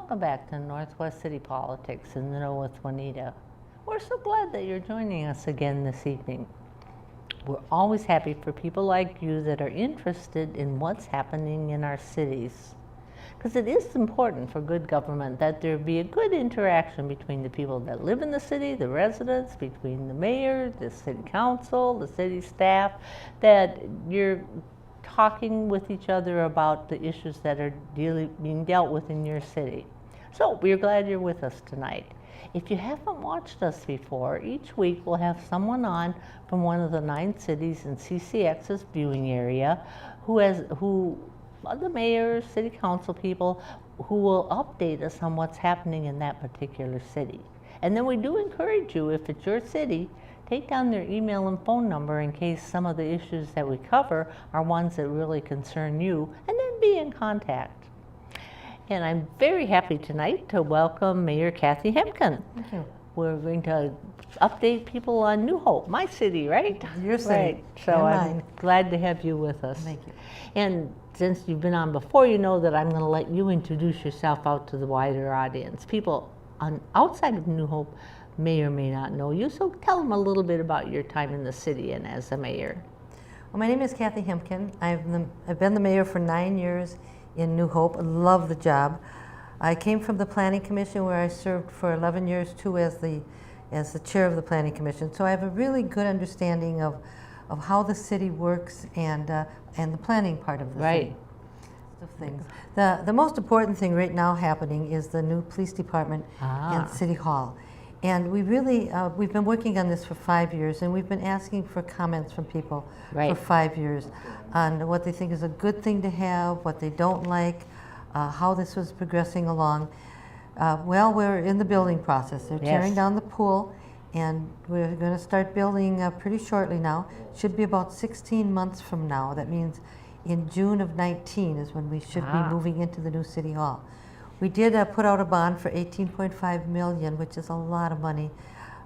welcome back to Northwest City Politics in the Know with Juanita. We're so glad that you're joining us again this evening. We're always happy for people like you that are interested in what's happening in our cities. Because it is important for good government that there be a good interaction between the people that live in the city, the residents, between the mayor, the city council, the city staff, that you're talking with each other about the issues that are being dealt with in your city. So we're glad you're with us tonight. If you haven't watched us before, each week we'll have someone on from one of the 9 cities in CCX's viewing area the mayor, city council people, who will update us on what's happening in that particular city. And then we do encourage you, if it's your city, take down their email and phone number in case some of the issues that we cover are ones that really concern you, and then be in contact. And I'm very happy tonight to welcome Mayor Kathi Hempen. Thank you. We're going to update people on New Hope, my city, right? Your city. Right. So I'm glad to have you with us. Thank you. And since you've been on before, you know that I'm going to let you introduce yourself out to the wider audience. People outside of New Hope may or may not know you, so tell them a little bit about your time in the city and as a mayor. Well, my name is Kathi Hempen. I've been the mayor for 9 years in New Hope. I love the job. I came from the Planning Commission, where I served for 11 years too as the chair of the Planning Commission. So I have a really good understanding of how the city works and the planning part of the city. Of things. The most important thing right now happening is the new police department and City Hall. And we really, we've been working on this for 5 years, and we've been asking for comments from people for 5 years on what they think is a good thing to have, what they don't like, how this was progressing along. Well, we're in the building process. They're tearing down the pool, and we're going to start building pretty shortly now. Should be about 16 months from now. That means in June of 19 is when we should be moving into the new City Hall. We did put out a bond for $18.5 million, which is a lot of money.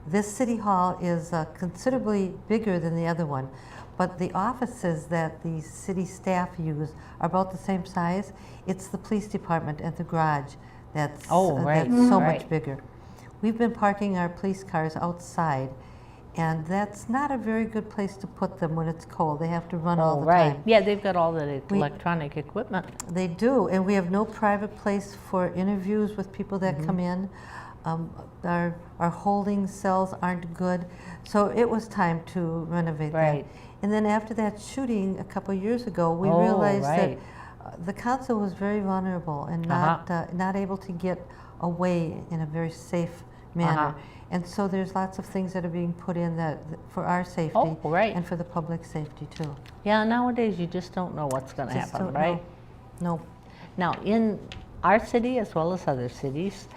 This City Hall is considerably bigger than the other one, but the offices that the city staff use are about the same size. It's the police department and the garage that's so much bigger. We've been parking our police cars outside, and that's not a very good place to put them when it's cold. They have to run all the time. Yeah, they've got all the electronic equipment. They do, and we have no private place for interviews with people that come in. Our holding cells aren't good, so it was time to renovate that. And then after that shooting a couple of years ago, we realized that the council was very vulnerable and not able to get away in a very safe manner. And so there's lots of things that are being put in that for our safety and for the public safety too. Yeah, nowadays you just don't know what's going to happen, right? No. Now, in our city as well as other cities,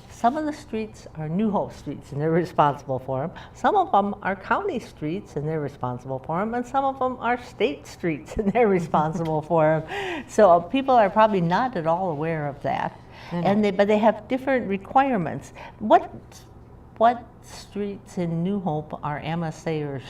some of the streets are New Hope streets and they're responsible for them. Some of them are county streets and they're responsible for them. And some of them are state streets and they're responsible for them. So people are probably not at all aware of that. But they have different requirements. What streets in New Hope are MSA or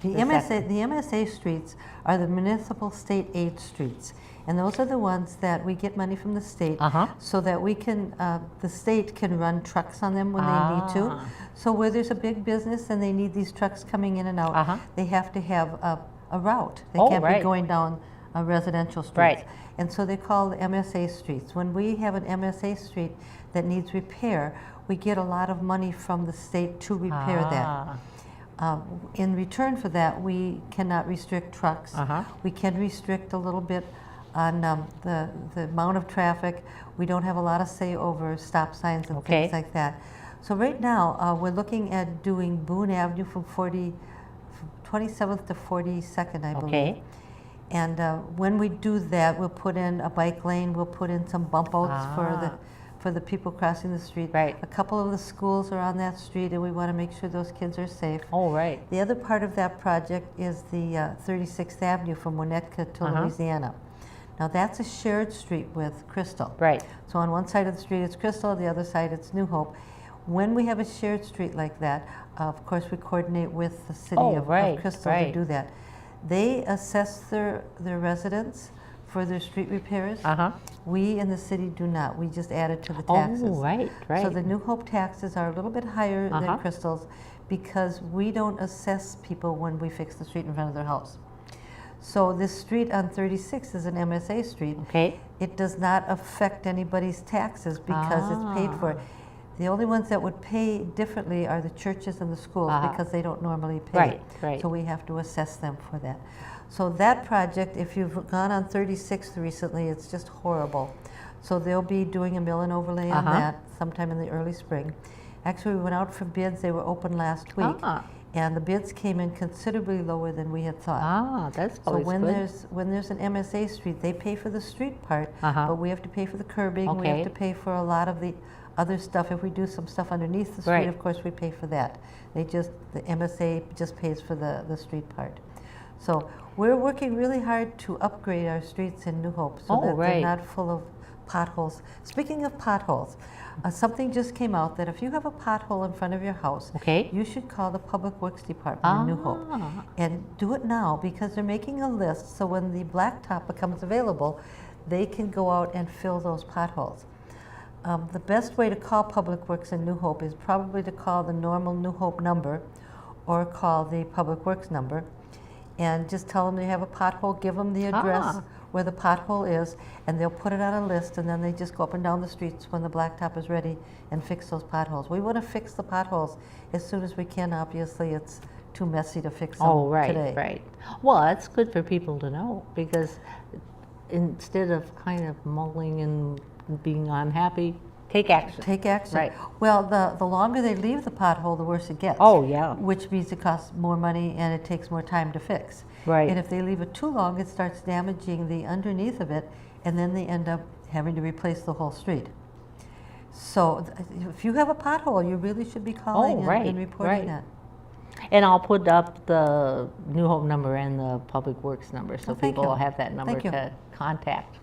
The MSA streets are the municipal state aid streets, and those are the ones that we get money from the state so that we can, the state can run trucks on them when they need to. So where there's a big business and they need these trucks coming in and out, they have to have a route. They can't be going down residential streets. And so they call the MSA streets. When we have an MSA street that needs repair, we get a lot of money from the state to repair that. In return for that, we cannot restrict trucks. We can restrict a little bit on the amount of traffic. We don't have a lot of say over stop signs and things like that. So right now, we're looking at doing Boone Avenue from 27th to 42nd, I believe. And when we do that, we'll put in a bike lane, we'll put in some bump outs for the people crossing the street. A couple of the schools are on that street, and we want to make sure those kids are safe. The other part of that project is the 36th Avenue from Winnetka to Louisiana. Now that's a shared street with Crystal. So on one side of the street it's Crystal, the other side it's New Hope. When we have a shared street like that, of course we coordinate with the city of Crystal to do that. They assess their residents for their street repairs. Uh-huh. We in the city do not. We just add it to the taxes. Oh, right, right. So the New Hope taxes are a little bit higher than Uh-huh. Crystal's because we don't assess people when we fix the street in front of their house. So this street on 36 is an MSA street. Okay. It does not affect anybody's taxes because it's paid for. The only ones that would pay differently are the churches and the schools because they don't normally pay. Right, right. So we have to assess them for that. So that project, if you've gone on 36th recently, it's just horrible. So they'll be doing a mill and overlay on that sometime in the early spring. Actually, we went out for bids. They were open last week. And the bids came in considerably lower than we had thought. That's So always when good. there's an MSA street, they pay for the street part, but we have to pay for the curbing. We have to pay for a lot of the other stuff. If we do some stuff underneath the street, Right. of course, we pay for that. The MSA just pays for the street part. So we're working really hard to upgrade our streets in New Hope so that they're not full of potholes. Speaking of potholes, something just came out that if you have a pothole in front of your house, you should call the Public Works Department in New Hope. And do it now because they're making a list so when the blacktop becomes available, they can go out and fill those potholes. The best way to call Public Works in New Hope is probably to call the normal New Hope number or call the Public Works number and just tell them they have a pothole, give them the address where the pothole is, and they'll put it on a list, and then they just go up and down the streets when the blacktop is ready and fix those potholes. We want to fix the potholes as soon as we can. Obviously, it's too messy to fix them today. Right. Well, that's good for people to know because instead of kind of mulling and being unhappy, take action. Take action. Right. Well, the longer they leave the pothole, the worse it gets. Oh, yeah. Which means it costs more money and it takes more time to fix. Right. And if they leave it too long, it starts damaging the underneath of it, and then they end up having to replace the whole street. So if you have a pothole, you really should be calling and reporting that. And I'll put up the New Hope number and the Public Works number so people will have that number to contact.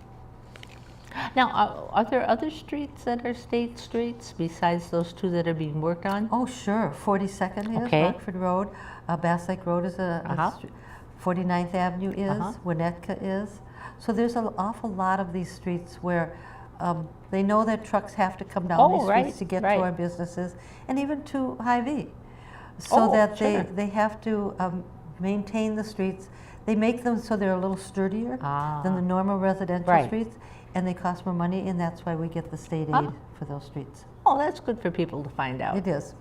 Now, are there other streets that are state streets besides those two that are being worked on? Oh, sure. 42nd is Rockford Road. Bass Lake Road is a street. 49th Avenue is. Winnetka is. So there's an awful lot of these streets where they know that trucks have to come down these streets to get to our businesses and even to Hy-Vee. So that they have to maintain the streets. They make them so they're a little sturdier than the normal residential streets, and they cost more money, and that's why we get the state aid for those streets. Oh, that's good for people to find out. It is.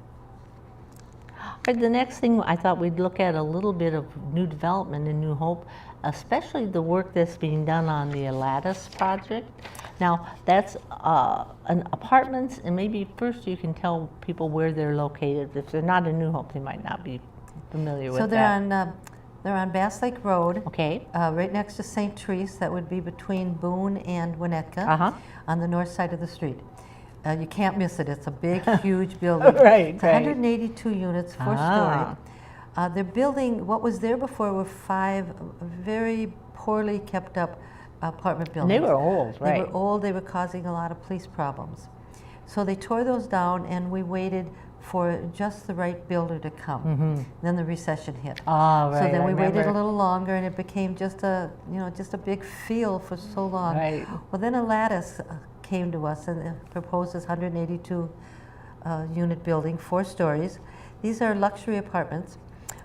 The next thing I thought we'd look at a little bit of new development in New Hope, especially the work that's being done on the Lattice project. Now, that's an apartments, and maybe first you can tell people where they're located. If they're not in New Hope, they might not be familiar with that. So they're on Bass Lake Road, right next to St. Therese. That would be between Boone and Winnetka, on the north side of the street. You can't miss it. It's a big, huge building. It's 182 units, 4-story. They're building, what was there before were 5 very poorly kept up apartment buildings. And they were old, They were old. They were causing a lot of police problems. So they tore those down, and we waited for just the right builder to come. Then the recession hit. So then we waited a little longer, and it became just a big field for so long. Well, then a Lattice came to us and proposed this 182 unit building, 4 stories. These are luxury apartments.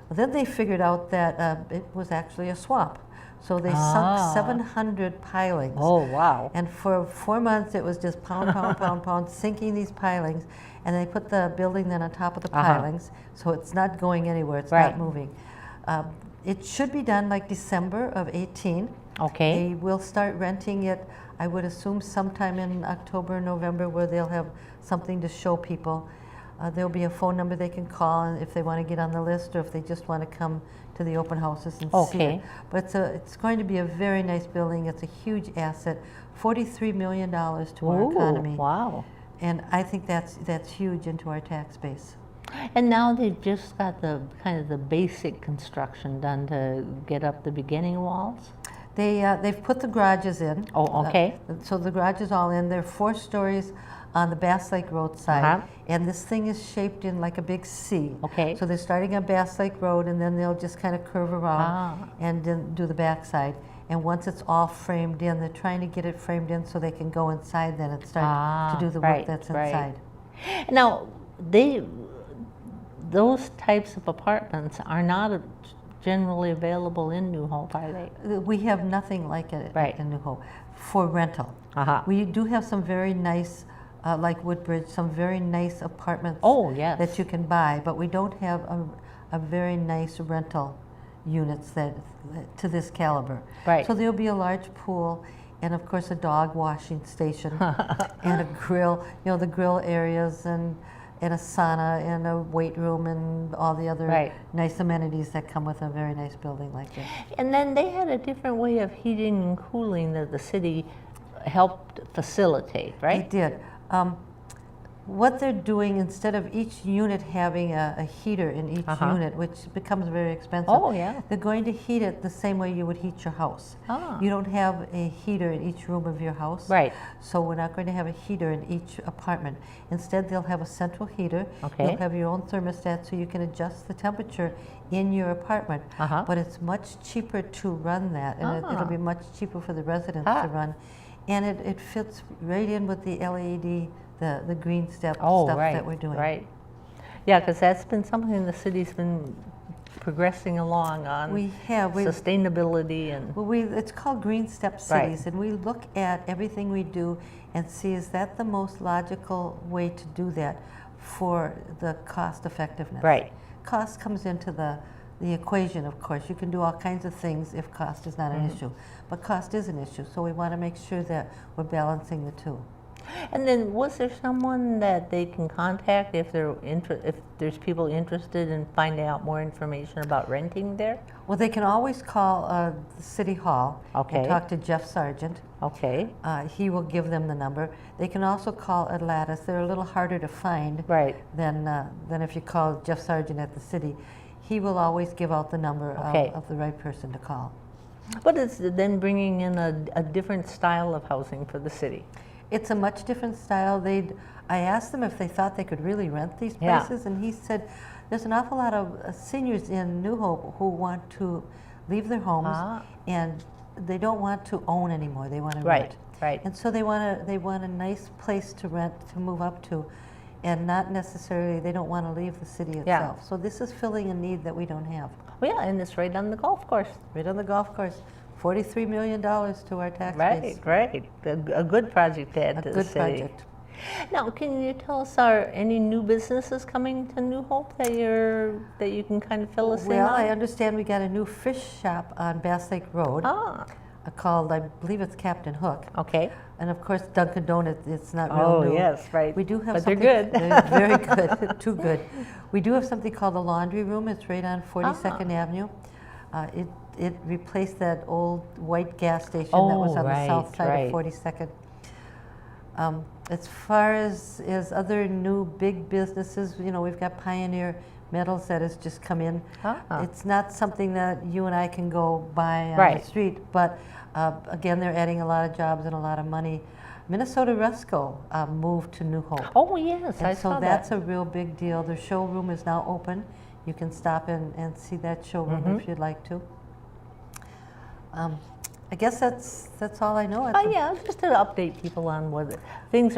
Well, then they figured out that it was actually a swamp. So they sunk 700 pilings. Oh, wow. And for 4 months, it was just pound, pound, pound, pound, sinking these pilings. And they put the building then on top of the pilings, so it's not going anywhere, it's not moving. It should be done like December of 18. They will start renting it, I would assume sometime in October, November, where they'll have something to show people. There'll be a phone number they can call if they want to get on the list or if they just want to come to the open houses and see it. But it's going to be a very nice building. It's a huge asset, $43 million to our economy. Wow. And I think that's huge into our tax base. And now they've just got the kind of the basic construction done to get up the beginning walls? They've put the garages in. Oh, so the garage is all in. They're 4 stories on the Bass Lake Road side. And this thing is shaped in like a big C. So they're starting on Bass Lake Road, and then they'll just kind of curve around and then do the back side. and once it's all framed in, they're trying to get it framed in so they can go inside then and start to do the work that's inside. Now, those types of apartments are not generally available in New Hope, are they? We have nothing like it in New Hope for rental. We do have some very nice, like Woodbridge, some very nice apartments that you can buy, but we don't have a very nice rental units that to this caliber. So there'll be a large pool, and of course a dog washing station, and a grill, the grill areas, and a sauna, and a weight room, and all the other nice amenities that come with a very nice building like this. And then they had a different way of heating and cooling that the city helped facilitate, right? They did. What they're doing, instead of each unit having a heater in each unit, which becomes very expensive, they're going to heat it the same way you would heat your house. You don't have a heater in each room of your house, so we're not going to have a heater in each apartment. Instead, they'll have a central heater. You'll have your own thermostat so you can adjust the temperature in your apartment, but it's much cheaper to run that, and it'll be much cheaper for the residents to run, and it fits right in with the LED, the green step stuff that we're doing. Yeah, because that's been something the city's been progressing along on. We have. Sustainability and... Well, it's called Green Step Cities, and we look at everything we do and see, is that the most logical way to do that for the cost effectiveness? Cost comes into the equation, of course. You can do all kinds of things if cost is not an issue, but cost is an issue, so we want to make sure that we're balancing the two. And then, was there someone that they can contact if there's people interested in finding out more information about renting there? Well, they can always call the City Hall and talk to Jeff Sargent. He will give them the number. They can also call Atlantis. They're a little harder to find than if you call Jeff Sargent at the city. He will always give out the number of the right person to call. But it's then bringing in a different style of housing for the city. It's a much different style. I asked them if they thought they could really rent these places, and he said there's an awful lot of seniors in New Hope who want to leave their homes, and they don't want to own anymore. They want to rent. And so they want a nice place to rent, to move up to, and not necessarily, they don't want to leave the city itself. So this is filling a need that we don't have. Well, and it's right on the golf course. Right on the golf course. $43 million to our tax base. A good project to add to the city. A good project. Now, can you tell us, are any new businesses coming to New Hope that you can kind of fill us in on? Well, I understand we got a new fish shop on Bass Lake Road. Called, I believe it's Captain Hook. And of course, Dunkin' Donuts, it's not real new. We do have but something. They're good. They're very good, too good. We do have something called the Laundry Room. It's right on 42nd Avenue. It replaced that old white gas station that was on the south side of 42nd. As far as other new big businesses, we've got Pioneer Metals that has just come in. It's not something that you and I can go buy on the street, but again, they're adding a lot of jobs and a lot of money. Minnesota Resco moved to New Hope. I saw that. So that's a real big deal. Their showroom is now open. You can stop and see that showroom if you'd like to. I guess that's all I know. Just to update people on what things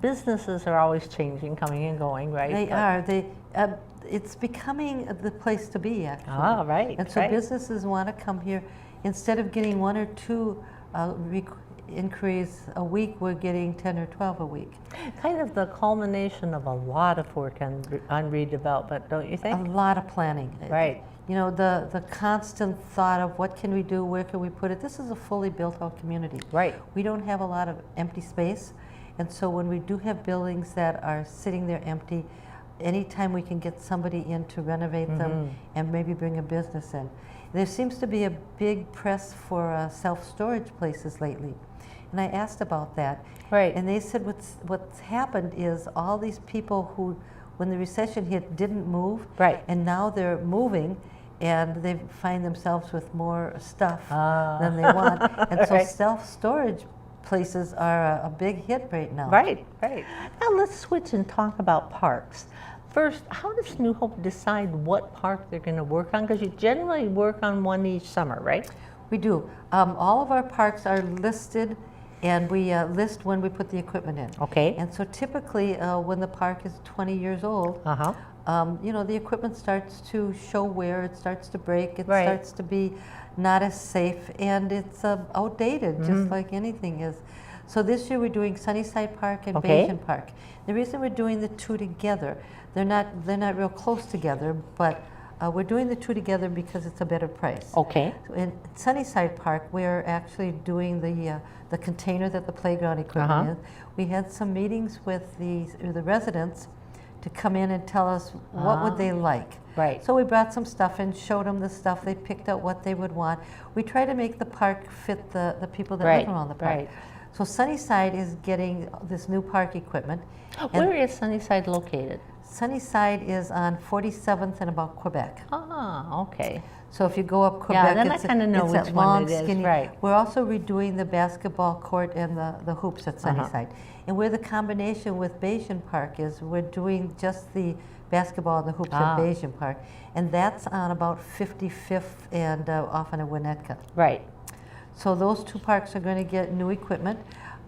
businesses are always changing, coming and going, right? They are. It's becoming the place to be, actually. And so businesses want to come here. Instead of getting 1 or 2 inquiries a week, we're getting 10 or 12 a week. Kind of the culmination of a lot of work on redevelopment, don't you think? A lot of planning. The constant thought of what can we do, where can we put it. This is a fully built out community. We don't have a lot of empty space, and so when we do have buildings that are sitting there empty, anytime we can get somebody in to renovate them and maybe bring a business in. There seems to be a big press for self-storage places lately, and I asked about that. And they said what's happened is all these people who, when the recession hit, didn't move, and now they're moving, and they find themselves with more stuff than they want, and so self-storage places are a big hit right now. Now let's switch and talk about parks. First, how does New Hope decide what park they're going to work on? Because you generally work on one each summer, right? We do. All of our parks are listed, and we list when we put the equipment in. Okay. And so typically, when the park is 20 years old, you know, the equipment starts to show wear, it starts to break, it starts to be not as safe, and it's outdated, just like anything is. So this year we're doing Sunnyside Park and Bayesian Park. The reason we're doing the two together, they're not real close together, but we're doing the two together because it's a better price. Okay. So in Sunnyside Park, we're actually doing the container that the playground equipment is. We had some meetings with the residents to come in and tell us what would they like. Right. So we brought some stuff and showed them the stuff. They picked out what they would want. We try to make the park fit the people that live around the park. Right. So Sunnyside is getting this new park equipment. Where is Sunnyside located? Sunnyside is on 47th and about Quebec. Ah, okay. So if you go up Quebec, then I kind of know it's which that one long, it is. skinny. Right. We're also redoing the basketball court and the hoops at Sunnyside. And where the combination with Bayesian Park is, we're doing just the basketball and the hoops at Bayesian Park. And that's on about 55th and off on a Winnetka. Right. So those two parks are going to get new equipment.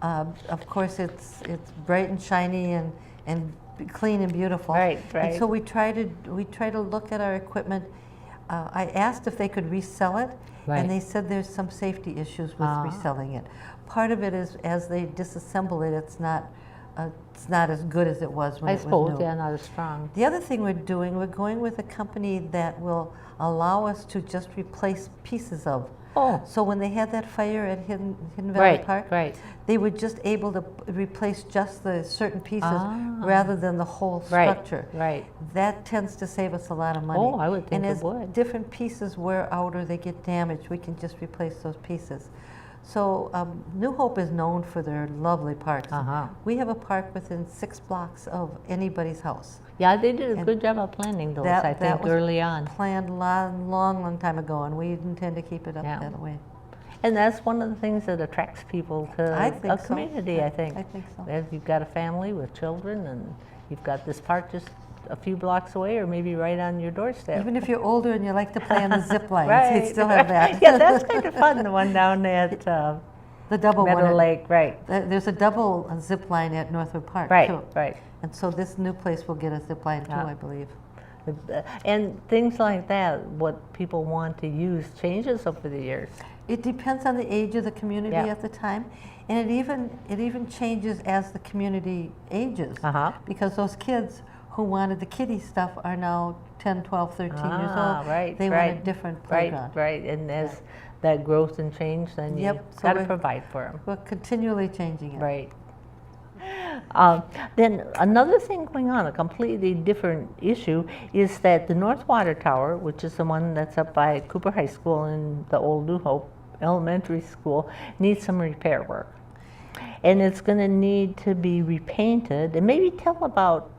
Of course, it's bright and shiny and clean and beautiful. Right, right. And so we try to look at our equipment. I asked if they could resell it, and they said there's some safety issues with reselling it. Part of it is as they disassemble it, it's not as good as it was when it was new. I suppose, yeah, not as strong. The other thing we're doing, we're going with a company that will allow us to just replace pieces of. So when they had that fire at Hidden Valley Park, they were just able to replace just the certain pieces rather than the whole structure. Right. That tends to save us a lot of money. Oh, I would think and it as would. different pieces wear out or they get damaged, we can just replace those pieces. So New Hope is known for their lovely parks. We have a park within 6 blocks of anybody's house. Yeah, they did a good job of planning those, I think, early on. Planned long time ago, and we intend to keep it up that way. And that's one of the things that attracts people to a community, I think. I think so. If you've got a family with children and you've got this park just a few blocks away or maybe right on your doorstep. Even if you're older and you like to play on the zip lines, you still have that. Yeah, that's kind of fun, the one down at the double Meadow one Lake, There's a double zip line at Northwood Park, too. Right. And so this new place will get a zip line, too, I believe. And things like that, what people want to use changes over the years. It depends on the age of the community at the time, and it even changes as the community ages, because those kids who wanted the kiddie stuff are now 10, 12, 13 years old. They want a different playground. Right, and as that growth and change, then you've got to provide for them. We're continually changing it. Right. Then another thing going on, a completely different issue, is that the North Water Tower, which is the one that's up by Cooper High School and the old New Hope Elementary School, needs some repair work. And it's going to need to be repainted. And maybe tell about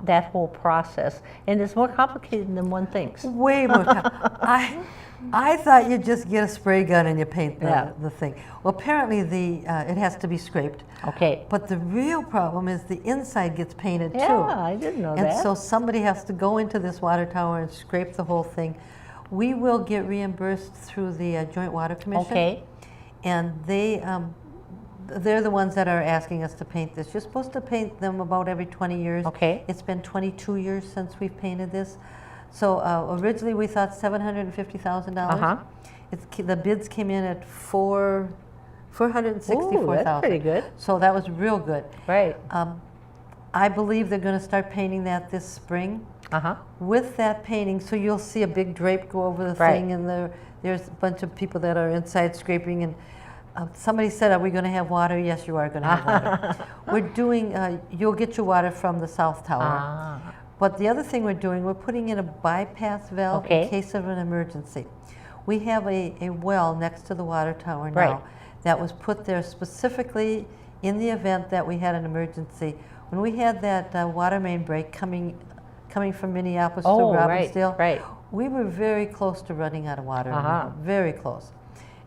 that whole process. And it's more complicated than one thinks. Way more complicated. I thought you'd just get a spray gun and you paint the thing. Well, apparently it has to be scraped. Okay. But the real problem is the inside gets painted too. Yeah, I didn't know that. And so somebody has to go into this water tower and scrape the whole thing. We will get reimbursed through the Joint Water Commission. Okay. And they're the ones that are asking us to paint this. You're supposed to paint them about every 20 years. Okay. It's been 22 years since we've painted this. So originally we thought $750,000. The bids came in at $464,000. That's pretty good. So that was real good. Right. I believe they're going to start painting that this spring. With that painting, so you'll see a big drape go over the thing, and there's a bunch of people that are inside scraping. And somebody said, "Are we going to have water?" Yes, you are going to have water. We're doing. You'll get your water from the South Tower. But the other thing we're doing, we're putting in a bypass valve in case of an emergency. We have a well next to the water tower now that was put there specifically in the event that we had an emergency. When we had that water main break coming from Minneapolis to Robbinsdale, we were very close to running out of water. Very close.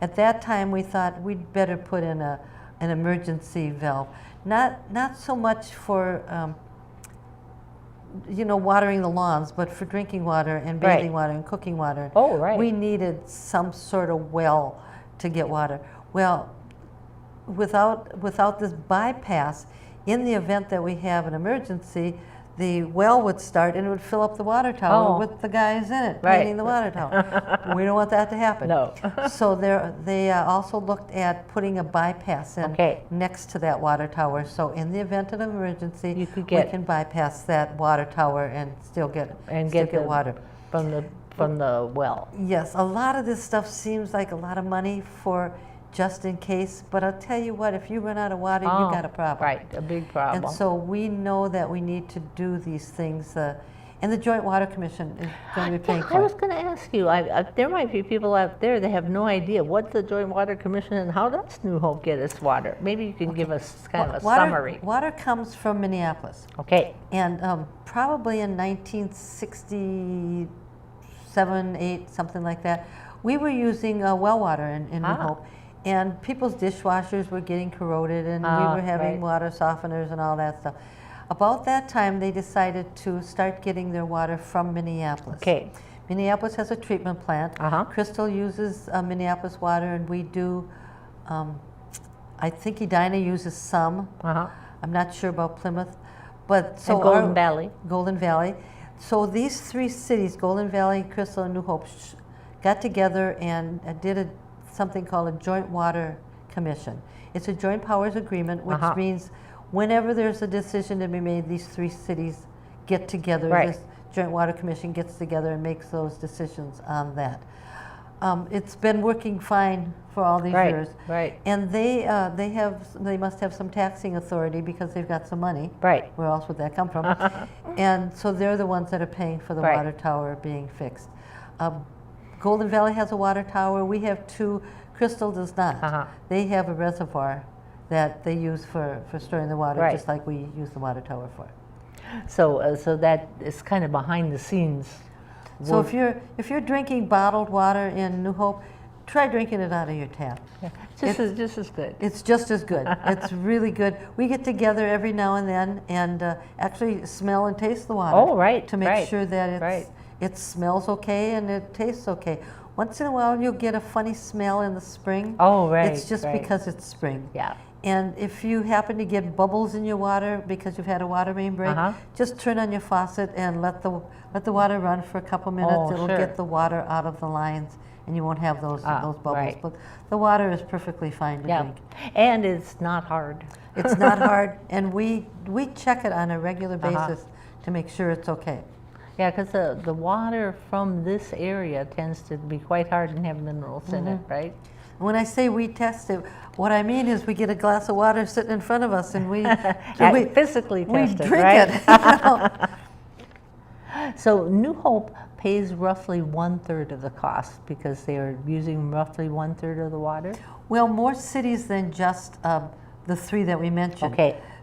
At that time, we thought we'd better put in an emergency valve. Not so much for you know, watering the lawns, but for drinking water and bathing water and cooking water. Oh, right. We needed some sort of well to get water. Well, without this bypass, in the event that we have an emergency, the well would start and it would fill up the water tower with the guys in it cleaning the water tower. We don't want that to happen. No. So they also looked at putting a bypass in next to that water tower. So in the event of an emergency, we can bypass that water tower and still get water from the well. Yes, a lot of this stuff seems like a lot of money for just in case, but I'll tell you what, if you run out of water, you got a problem. Right, a big problem. And so we know that we need to do these things, and the Joint Water Commission is going to be paying for it. I was going to ask you, there might be people out there that have no idea what's the Joint Water Commission and how does New Hope get its water? Maybe you can give us kind of a summary. Water comes from Minneapolis. Okay. And probably in 1967, 8, something like that, we were using well water in New Hope. And people's dishwashers were getting corroded, and we were having water softeners and all that stuff. About that time, they decided to start getting their water from Minneapolis. Okay. Minneapolis has a treatment plant. Crystal uses Minneapolis water, and we do, I think Edina uses some. I'm not sure about Plymouth. But so and Golden Valley. Golden Valley. So these three cities, Golden Valley, Crystal, and New Hope, got together and did something called a Joint Water Commission. It's a joint powers agreement, which means whenever there's a decision to be made, these three cities get together. This Joint Water Commission gets together and makes those decisions on that. It's been working fine for all these years. And they must have some taxing authority because they've got some money. Where else would that come from? And so they're the ones that are paying for the water tower being fixed. Golden Valley has a water tower. We have two. Crystal does not. They have a reservoir that they use for storing the water, just like we use the water tower for. So that is kind of behind the scenes. So if you're drinking bottled water in New Hope, try drinking it out of your tap. Just as good. It's just as good. It's really good. We get together every now and then and actually smell and taste the water. To make sure that it smells okay and it tastes okay. Once in a while, you'll get a funny smell in the spring. It's just because it's spring. And if you happen to get bubbles in your water because you've had a water main break, just turn on your faucet and let the water run for a couple minutes. It'll get the water out of the lines, and you won't have those bubbles. But the water is perfectly fine to drink. And it's not hard. It's not hard, and we check it on a regular basis to make sure it's okay. Yeah, because the water from this area tends to be quite hard and have minerals in it, right? When I say we test it, what I mean is we get a glass of water sitting in front of us and we physically test it, drink right? it. So New Hope pays roughly 1/3 of the cost because they are using roughly 1/3 of the water? Well, more cities than just the three that we mentioned.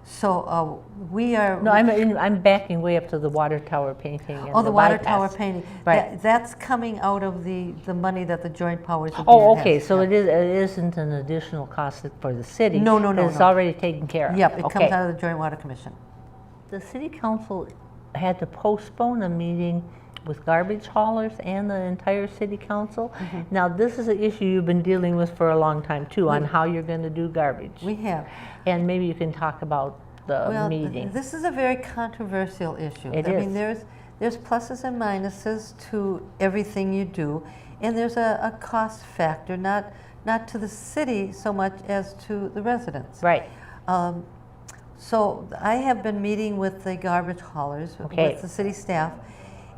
So we are. No, I'm backing way up to the water tower painting. And the water tower painting. That's coming out of the money that the Joint Powers Agreement okay. So it isn't an additional cost for the city. No. It's already taken care of. Yep, it comes out of the Joint Water Commission. The City Council had to postpone a meeting with garbage haulers and the entire City Council. Now, this is an issue you've been dealing with for a long time, too, on how you're going to do garbage. We have. And maybe you can talk about the meeting. This is a very controversial issue. I mean, there's pluses and minuses to everything you do, and there's a cost factor, not to the city so much as to the residents. So I have been meeting with the garbage haulers, with the city staff,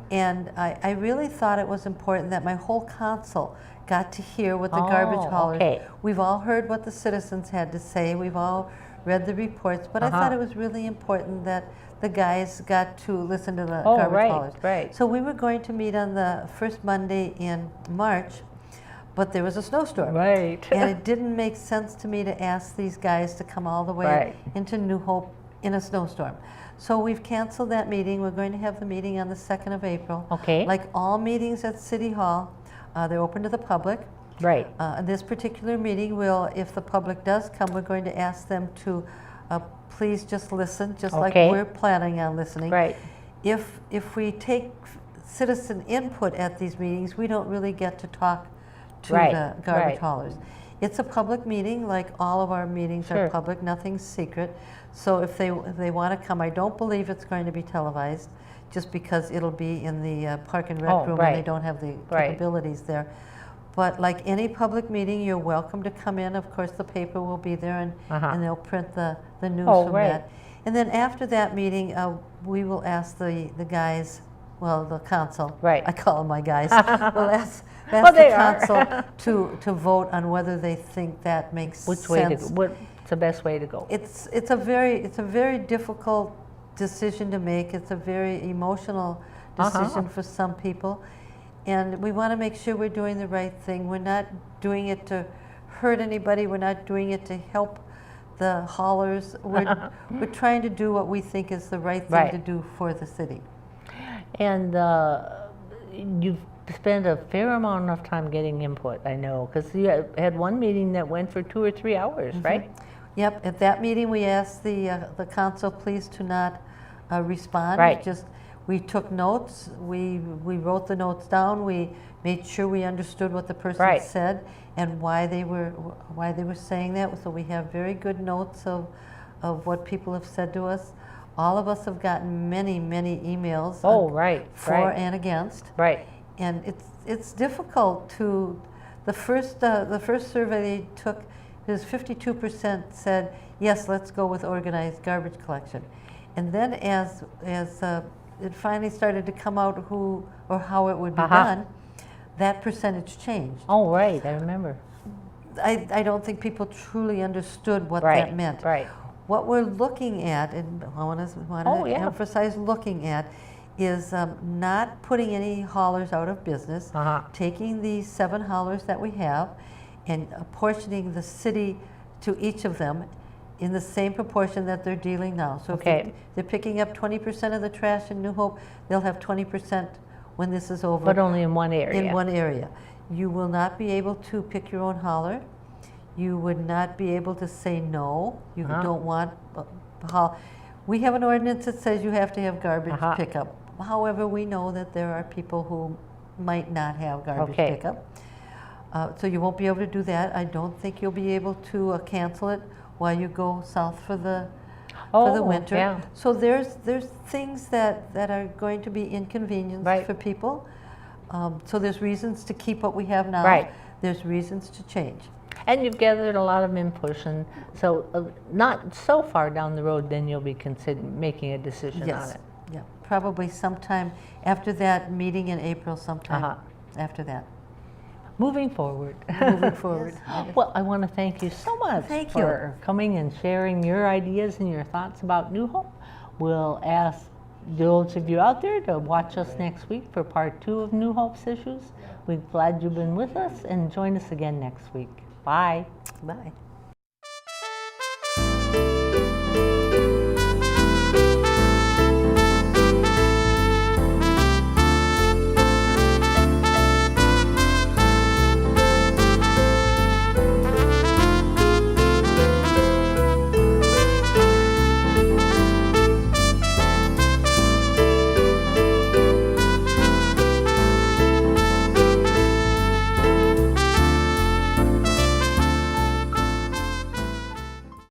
and I really thought it was important that my whole council got to hear what the garbage haulers. We've all heard what the citizens had to say. We've all read the reports, but I thought it was really important that the guys got to listen to the garbage haulers. So we were going to meet on the first Monday in March, but there was a snowstorm. And it didn't make sense to me to ask these guys to come all the way into New Hope in a snowstorm. So we've canceled that meeting. We're going to have the meeting on the 2nd of April. Like all meetings at City Hall, they're open to the public. This particular meeting if the public does come, we're going to ask them to please just listen, just like we're planning on listening. if we take citizen input at these meetings, we don't really get to talk to Right, the garbage right. haulers. It's a public meeting, like all of our meetings Sure. are public, nothing's secret. So if they want to come, I don't believe it's going to be televised, just because it'll be in the Park and Rec Oh, room and they right. don't have the Right. capabilities there. But like any public meeting, you're welcome to come in. Of course, the paper will be there, and, Uh-huh. and they'll print the news Oh, from right. that. And then after that meeting, we will ask the guys, well, the council. Right. I call them my guys. We'll ask Well, the they are. council to vote on whether they think that makes Which sense. way to, what's the best way to go? It's a very difficult decision to make. It's a very emotional decision for some people, and we want to make sure we're doing the right thing. We're not doing it to hurt anybody. We're not doing it to help the haulers. We're trying to do what we think is the right thing Right. to do for the city. And you've spent a fair amount of time getting input, I know, because you had one meeting that went for 2 or 3 hours, right? Yep. At that meeting, we asked the council please to not respond. Right. Just we took notes. We wrote the notes down. We made sure we understood what the person Right. said and why they were saying that. So we have very good notes of what people have said to us. All of us have gotten many emails. Oh, right, For right. and against. Right. And it's difficult to, the first survey they took, there's 52% said, yes, let's go with organized garbage collection. And then as it finally started to come out who or how it would be done, that percentage changed. Oh, right, I remember. I don't think people truly understood what Right, that meant. right. What we're looking at, and I want Oh, to yeah. emphasize looking at, is not putting any haulers out of business, taking the 7 haulers that we have and apportioning the city to each of them in the same proportion that they're dealing now. So Okay. if they're picking up 20% of the trash in New Hope, they'll have 20% when this is over. But only in one area. In one area. You will not be able to pick your own hauler. You would not be able to say no. You don't want we have an ordinance that says you have to have garbage pickup. However, we know that there are people who might not have garbage pickup. So you won't be able to do that. I don't think you'll be able to cancel it while you go south for the winter. Yeah. So there's things that are going to be inconvenience for people. So there's reasons to keep what we have now. Right. There's reasons to change. And you've gathered a lot of input, and so not so far down the road, then you'll be making a decision on it. Yeah, probably sometime after that meeting in April, sometime after that. Moving forward. Moving forward. Well, I want to thank you so much for coming and sharing your ideas and your thoughts about New Hope. We'll ask those of you out there to watch us next week for part 2 of New Hope's issues. We're glad you've been with us, and join us again next week. Bye. Bye.